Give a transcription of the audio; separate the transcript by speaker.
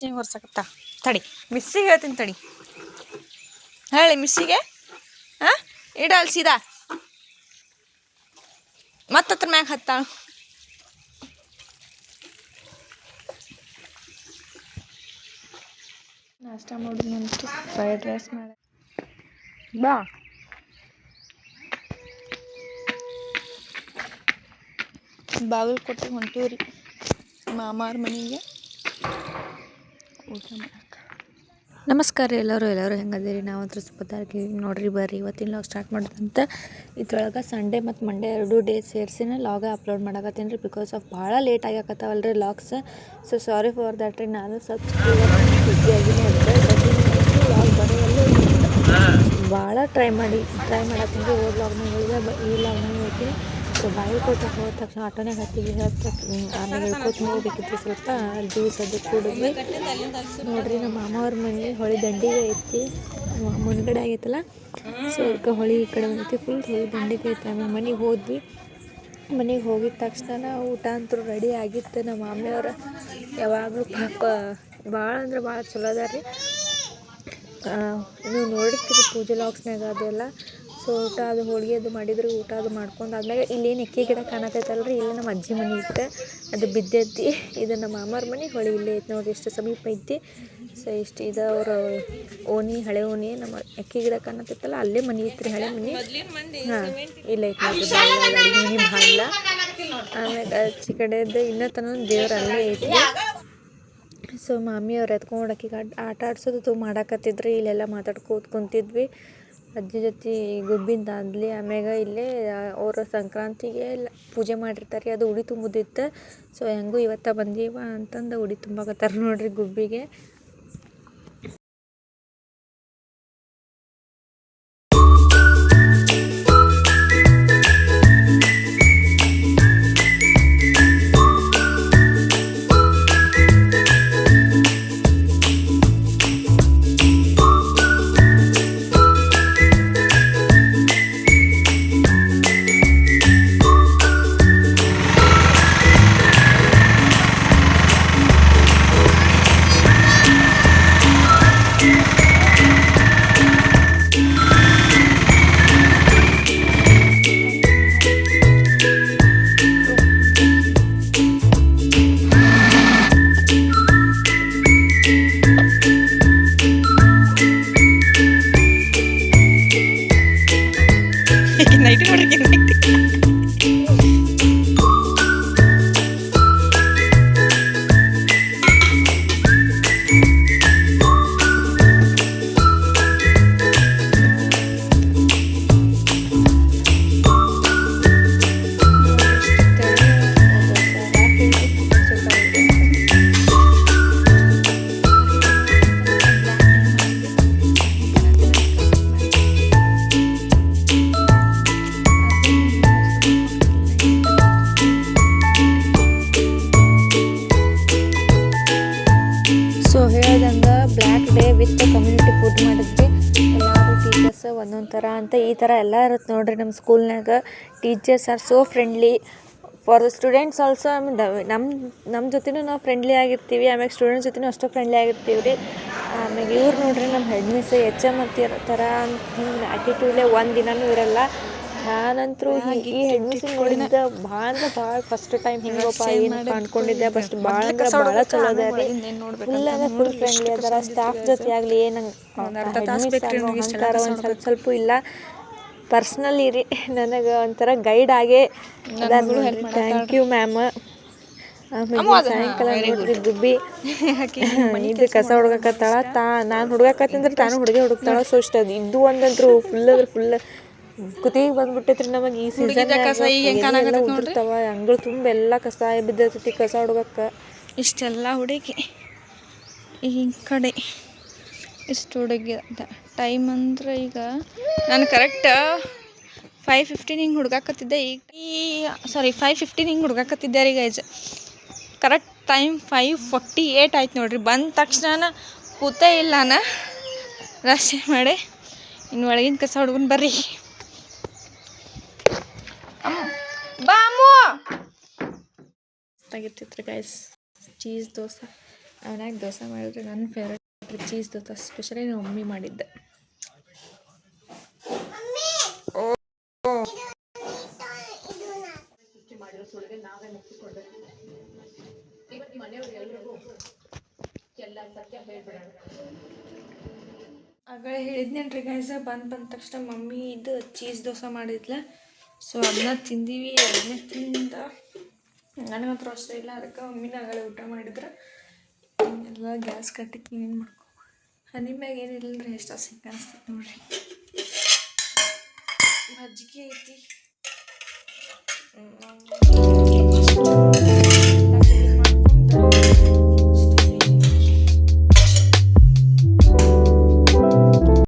Speaker 1: ಹಿಂಗೆ ಹೊರ್ಸಕತ್ತ ತಡಿ ಮಿಸ್ಸಿಗೆ ಹೇಳ್ತೀನಿ ತಡಿ ಹೇಳಿ ಮಿಸ್ಸಿಗೆ ಹಾಂ ಇಡಲ್ ಸೀದಾ ಮತ್ತತ್ರ ಮ್ಯಾಗ ಹತ್ತಾಳ ನಾಷ್ಟ ಮಾಡಿದ್ನಂತೂ ಫ್ರೈಡ್ ರೈಸ್ ಮಾಡ ಬಾ ಬಾಗಲಕೋಟೆ ಹೊಂಟೀವ್ರಿ ಮಾಮಾರ ಮನೆಗೆ ಊಟ ಮಾಡಕ್ಕೆ. ನಮಸ್ಕಾರ ಎಲ್ಲರೂ ಹೆಂಗದಿರಿ? ನಾವು ಅದ್ರ ಸುಪ್ಪತ್ತಾಗಿ ನೋಡ್ರಿ ಬರ್ರಿ ಇವತ್ತಿನ ಲಾಗ್ ಸ್ಟಾರ್ಟ್ ಮಾಡೋದಂತ. ಇದ್ರೊಳಗೆ ಸಂಡೇ ಮತ್ತು ಮಂಡೇ 2 ಡೇ ಸೇರಿಸಿನ ಲಾಗ ಅಪ್ಲೋಡ್ ಮಾಡಕತ್ತೀನಿ ರೀ. ಬಿಕಾಸ್ ಆಫ್ ಭಾಳ ಲೇಟ್ ಆಗ್ಯಾಕತ್ತಾವಲ್ರಿ logs. So sorry for that ರೀ. ನಾನು ಸಬ್ಸ್ಕ್ರೈಬರ್ ಬಿಸಿಯಾಗಿನೇ ಇದ್ದೆ. ಲಾಗ್ ಬರೋವಲ್ಲೂ ಭಾಳ ಟ್ರೈ ಮಾಡತ್ತೀನಿ ರೀ. ಓದ್ ಲಾಗ್ನಾಗ ಹೇಳಿದೆ, ಈ ಲಾಗ್ನಾಗ ಹೇಳ್ತೀನಿ. ಸೊ ಬಾಗಲಕೋಟೆ ಹೋದ ತಕ್ಷಣ ಆಟೋನಾಗ ಹತ್ತೀವಿ. ಆಮೇಲೆ ಹೇಳ್ಕೊತ ಹೋಗ್ಬೇಕಿತ್ತು ಸ್ವಲ್ಪ ಜ್ಯೂಸ್ ಅದು ಕುಡಿದ್ವಿ. ನೋಡ್ರಿ ನಮ್ಮ ಮಾಮವ್ರ ಮನೆ ಹೊಳಿ ದಂಡಿಗೆ ಐತಿ, ಮುನ್ಗಡೆ ಆಗೈತಲ್ಲ. ಸೊ ಅದಕ್ಕೆ ಹೊಳಿ ಈ ಕಡೆ ಬಂದೈತಿ, ಫುಲ್ ಹೊಳಿ ದಂಡಿಗೆ ಐತಿ. ಆಮೇಲೆ ಮನೆಗೆ ಹೋದ್ವಿ. ಮನೆಗೆ ಹೋಗಿದ ತಕ್ಷಣ ಊಟ ಅಂತೂ ರೆಡಿ ಆಗಿತ್ತು. ನಮ್ಮ ಮಾಮಿಯವ್ರು ಯಾವಾಗಲೂ ಪಾಪ ಭಾಳ ಅಂದ್ರೆ ಭಾಳ ಚಲೋ ಅದಾರ ರೀ. ನೀವು ನೋಡಿರ್ತೀರಿ ಪೂಜೆ ಲಾಗ್ಸ್ನಾಗ ಅದೆಲ್ಲ. ಸೊ ಊಟ ಅದು ಹೋಳಿಗೆ ಅದು ಮಾಡಿದ್ರು. ಊಟ ಅದು ಮಾಡ್ಕೊಂಡು ಆದ್ಮೇಲೆ ಇಲ್ಲೇನು ಎಕ್ಕೆ ಗಿಡ ಕಾಣತೈತಲ್ರಿ, ಇಲ್ಲಿ ನಮ್ಮ ಅಜ್ಜಿ ಮನೆ ಇತ್ತು, ಅದು ಬಿದ್ದೈತಿ. ಇದು ನಮ್ಮ ಮಾಮಾರ ಮನೆ ಹೊಳಿ ಇಲ್ಲೇ ಐತಿ ನೋಡಿರಿ, ಎಷ್ಟು ಸಮೀಪ ಐತಿ. ಸೊ ಇಷ್ಟು ಇದು ಅವ್ರ ಓಣಿ, ಹಳೆ ಓಣಿ. ನಮ್ಮ ಎಕ್ಕೆ ಗಿಡ ಕಾಣತೈತಲ್ಲ ಅಲ್ಲೇ ಮನೆ ಐತ್ರಿ, ಹಳೆ ಮನೆ. ಹಾಂ ಇಲ್ಲ ಐತಿ ನೋಡಿರಿ, ಅಡುಗೆ ಮನೆ ಬಾಗಿಲ. ಆಮೇಲೆ ಆಚೆ ಕಡೆದು ಇನ್ನೂ ತನಕ ದೇವ್ರು ಅಲ್ಲೇ ಐತಿ. ಸೊ ಮಾಮಿಯವ್ರು ಎತ್ಕೊಂಡು ಆಕಿಗೆ ಆಟ ಆಡ್ಸೋದು ಮಾಡಾಕತ್ತಿದ್ರಿ. ಇಲ್ಲೆಲ್ಲ ಮಾತಾಡ್ಕೋತ ಕುಂತಿದ್ವಿ ಅಜ್ಜಿ ಜೊತೆ ಗುಬ್ಬಿಂದ ಅಂದ್ಲಿ. ಆಮ್ಯಾಗ ಇಲ್ಲೇ ಅವರು ಸಂಕ್ರಾಂತಿಗೆ ಪೂಜೆ ಮಾಡಿರ್ತಾರೆ, ಅದು ಉಡಿ ತುಂಬುದಿತ್ತು. ಸೊ ಹೆಂಗೂ ಇವತ್ತು ಬಂದೀವ ಅಂತಂದು ಉಡಿ ತುಂಬಾಕತ್ತಾರ ನೋಡ್ರಿ ಗುಬ್ಬಿಗೆ. ಕಮ್ಯುನಿಟಿ ಫುಡ್ ಮಾಡಿದ್ವಿ. ಎಲ್ಲರೂ ಟೀಚರ್ಸ್ ಒಂದೊಂದು ಥರ ಅಂತ ಈ ಥರ ಎಲ್ಲ ಇರುತ್ತೆ ನೋಡ್ರಿ ನಮ್ಮ ಸ್ಕೂಲ್ನಾಗ. Teachers are so friendly for the students also. ನಮ್ಮ ಜೊತೆನೂ ನಾವು ಫ್ರೆಂಡ್ಲಿ ಆಗಿರ್ತೀವಿ, ಆಮ್ಯಾಗ ಸ್ಟೂಡೆಂಟ್ಸ್ ಜೊತೆನೂ ಅಷ್ಟೇ ಫ್ರೆಂಡ್ಲಿ ಆಗಿರ್ತೀವಿ ರೀ. ಆಮ್ಯಾಗ ಇವ್ರು ನೋಡ್ರಿ ನಮ್ಮ ಹೆಡ್ ಮಿಸ್ HM ಥರ ಹಿಂಗೆ ಆ್ಯಟಿಟ್ಯೂಡೇ ಒಂದು ದಿನವೂ ಇರಲ್ಲ. ನಾನಂತರೂ ಈ ಹೆಡ್ ಮಿಸ್ ನೋಡಿದ್ದ ಭಾಳ ಅಂದ್ರೆ ಭಾಳ ಫಸ್ಟ್ ಟೈಮ್ ಹಿಂಗಪ್ಪ ಏನು ಅಂದ್ಕೊಂಡಿದ್ದೆ. ಬಟ್ ಭಾಳ ಅಂದ್ರೆ ಭಾಳ ಚಲೋ ಅದ ರೀ. ಫುಲ್ ಅಂದ್ರೆ ಫುಲ್ ಫ್ರೆಂಡ್ಲಿ ಅದಾರ. ಸ್ಟಾಫ್ ಜೊತೆ ಆಗಲಿ ಏನಂಗೆ ಅಹಂಕಾರ ಒಂದು ಸ್ವಲ್ಪ ಇಲ್ಲ. ಪರ್ಸ್ನಲಿ ರೀ ನನಗೆ ಒಂಥರ ಗೈಡ್ ಆಗೇ ಥ್ಯಾಂಕ್ ಯು ಮ್ಯಾಮ್. ಆಮೇಲೆ ಸಾಯಂಕಾಲ ನೋಡ್ರಿ ಗುಬ್ಬಿ ಇದು ಕಸ ಹುಡ್ಗಕತ್ತಾಳ. ನಾನು ಹುಡ್ಗಾಕತ್ತಂದ್ರೆ ತಾನು ಹುಡುಕ್ತಾಳ. ಸೊ ಇಷ್ಟ ಅದು ಇದು ಒಂದಂತರೂ ಫುಲ್ ಅಂದ್ರೆ ಫುಲ್ ಕುತ್ತಿಗೆ ಬಂದ್ಬಿಟ್ಟೈತ್ರಿ ನಮಗೆ. ಈ ಸೀಸನ್ ಉದುರ್ತಾವ, ಅಂಗಳು ತುಂಬ ಎಲ್ಲ ಕಸ ಬಿದ್ದೈತಿ ಕಸ ಹುಡ್ಗಕ್ಕೆ. ಇಷ್ಟೆಲ್ಲ ಹುಡುಗಿ ಈ ಕಡೆ ಇಷ್ಟು ಹುಡುಗಿ ಟೈಮ್ ಅಂದ್ರೆ ಈಗ ನಾನು ಕರೆಕ್ಟ್ 5:15 ಹಿಂಗೆ ಹುಡ್ಗಾಕತ್ತಿದ್ದೆ. ಈಗ 5:15 ಹಿಂಗೆ ಹುಡ್ಗಾಕತ್ತಿದ್ದೆ ರೀ ಗೈಸ್. ಕರೆಕ್ಟ್ ಟೈಮ್ 5:48 ಆಯ್ತು ನೋಡ್ರಿ. ಬಂದ ತಕ್ಷಣ ಕೂತೇ ಇಲ್ಲ ನಾನು, ರಶ್ ಮಾಡಿ ಇನ್ನು ಒಳಗಿನ ಕಸ ಹುಡ್ಗನ್ ಬರ್ರಿ ಬಾ ಅಮ್ಮು. ಆಗಿರ್ತಿತ್ತು ಗೈಸ್ ಚೀಸ್ ದೋಸೆ. ಅವನಾಗ ದೋಸೆ ಮಾಡಿದ್ರೆ ನನ್ನ ಫೇವ್ರೇಟ್ ಚೀಸ್ ದೋಸೆ, ಸ್ಪೆಷಲಿ ನಮ್ಮ ಮಮ್ಮಿ ಮಾಡಿದ್ದೆ. ಆಗ ಹೇಳಿದ್ನೇನ್ರಿ ಗೈಸ, ಬಂದ ತಕ್ಷಣ ಮಮ್ಮಿ ಇದು ಚೀಸ್ ದೋಸೆ ಮಾಡಿದ್ಲ. ಸೊ ಅದನ್ನ ತಿಂದೀವಿ. ಅದನ್ನೇ ತಿಂದ ನನಗಂತೂ ಅಷ್ಟೇ ಇಲ್ಲ, ಅದಕ್ಕೆ ಮಮ್ಮಿನ ಆಗಲೇ ಊಟ ಮಾಡಿದ್ರೆ ಎಲ್ಲ ಗ್ಯಾಸ್ ಕಟ್ಟಿ ಕ್ಲೀನ್ ಮಾಡ್ಕೊ. ಹನಿ ಮ್ಯಾಗ ಏನಿಲ್ಲ ರೀ, ಎಷ್ಟು ಹಸಿಂಗೆ ಅನಿಸ್ತದೆ ನೋಡ್ರಿ. ಮಜ್ಜಿಗೆ ಐತಿ.